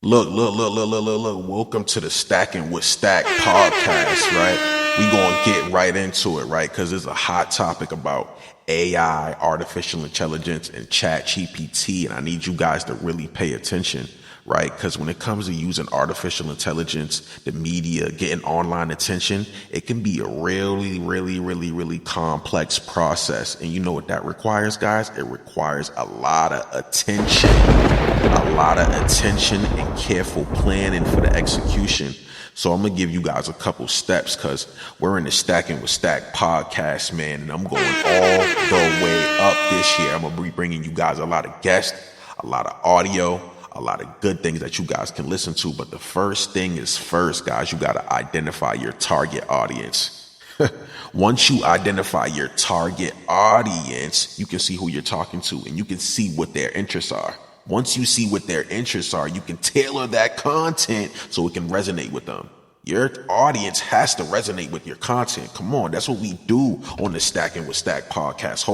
Look. Welcome to the Stackin with Stack podcast, right? We gonna get right into it, right? Because it's a hot topic about AI, artificial intelligence, and chat GPT, and I need you guys to really pay attention, right? Because when it comes to using artificial intelligence, the media, getting online attention, it can be a really complex process. And you know what that requires, guys? It requires a lot of attention and careful planning for the execution. So I'm going to give you guys a couple steps because we're in the Stackin with Stack podcast, man, and I'm going all the way up this year. I'm going to be bringing you guys a lot of guests, a lot of audio, a lot of good things that you guys can listen to. But the first thing is first, guys, you got to identify your target audience. Once you identify your target audience, you can see who you're talking to and you can see what their interests are. Once you see what their interests are, you can tailor that content so it can resonate with them. Your audience has to resonate with your content. Come on, that's what we do on the Stackin with Stack podcast.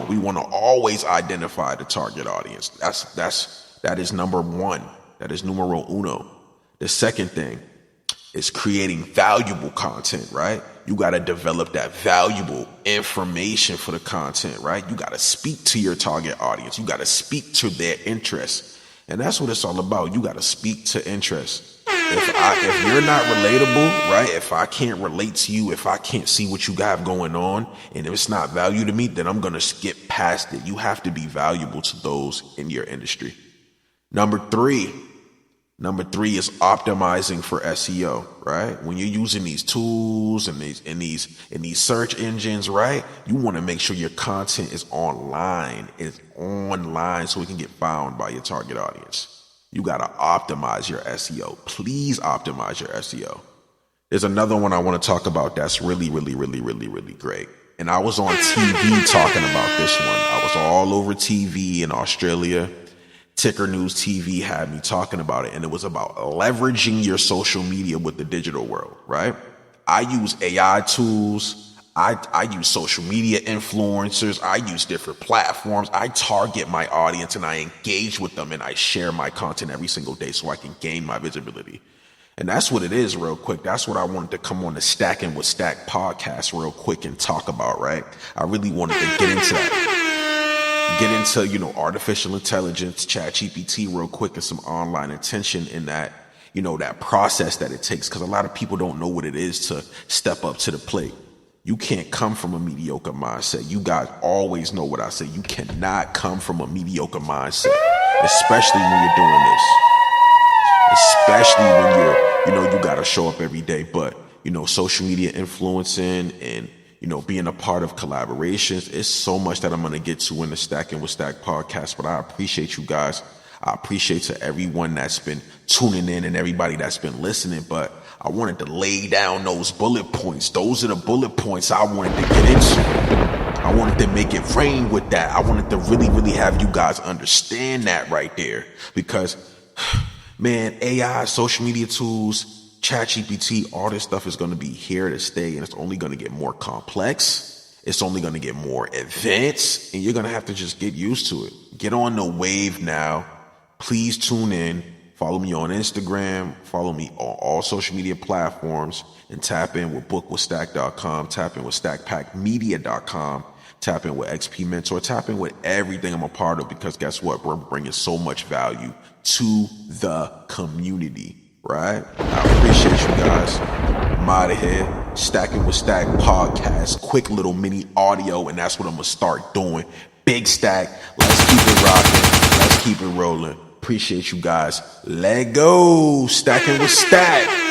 We want to always identify the target audience. That is number one. That is numero uno. The second thing is creating valuable content, right? You got to develop that valuable information for the content, right? You got to speak to your target audience. You got to speak to their interests. And that's what it's all about. You got to speak to interests. If you're not relatable, right? If I can't relate to you, if I can't see what you got going on, and if it's not value to me, then I'm going to skip past it. You have to be valuable to those in your industry. Number three is optimizing for SEO, right? When you're using these tools and these search engines, right? You want to make sure your content is online so it can get found by your target audience. You got to optimize your SEO. Please optimize your SEO. There's another one I want to talk about that's really great. And I was on TV talking about this one. I was all over TV in Australia. Ticker News TV had me talking about it, and it was about leveraging your social media with the digital world, right? I use AI tools. I use social media influencers. I use different platforms. I target my audience and I engage with them and I share my content every single day so I can gain my visibility. And that's what it is real quick. That's what I wanted to come on the Stackin with Stack podcast real quick and talk about, right? I really wanted to get into that. Get into, artificial intelligence, chat GPT real quick and some online attention in that, that process that it takes. Because a lot of people don't know what it is to step up to the plate. You can't come from a mediocre mindset. You guys always know what I say. You cannot come from a mediocre mindset, especially when you're doing this. Especially when you got to show up every day. But, social media influencing and, being a part of collaborations. It's so much that I'm going to get to in the Stackin with Stack podcast, but I appreciate you guys. I appreciate to everyone that's been tuning in and everybody that's been listening, but I wanted to lay down those bullet points. Those are the bullet points I wanted to get into. I wanted to make it rain with that. I wanted to really have you guys understand that right there because, man, AI, social media tools, ChatGPT, all this stuff is going to be here to stay, and it's only going to get more complex. It's only going to get more advanced, and you're going to have to just get used to it. Get on the wave now. Please tune in. Follow me on Instagram. Follow me on all social media platforms, and tap in with bookwithstack.com. Tap in with stackpackmedia.com. Tap in with XP Mentor. Tap in with everything I'm a part of because guess what? We're bringing so much value to the community. Right? I appreciate you guys. I'm out of here. Stackin with Stack podcast. Quick little mini audio, and that's what I'm going to start doing. Big stack. Let's keep it rocking. Let's keep it rolling. Appreciate you guys. Let go. Stackin with Stack.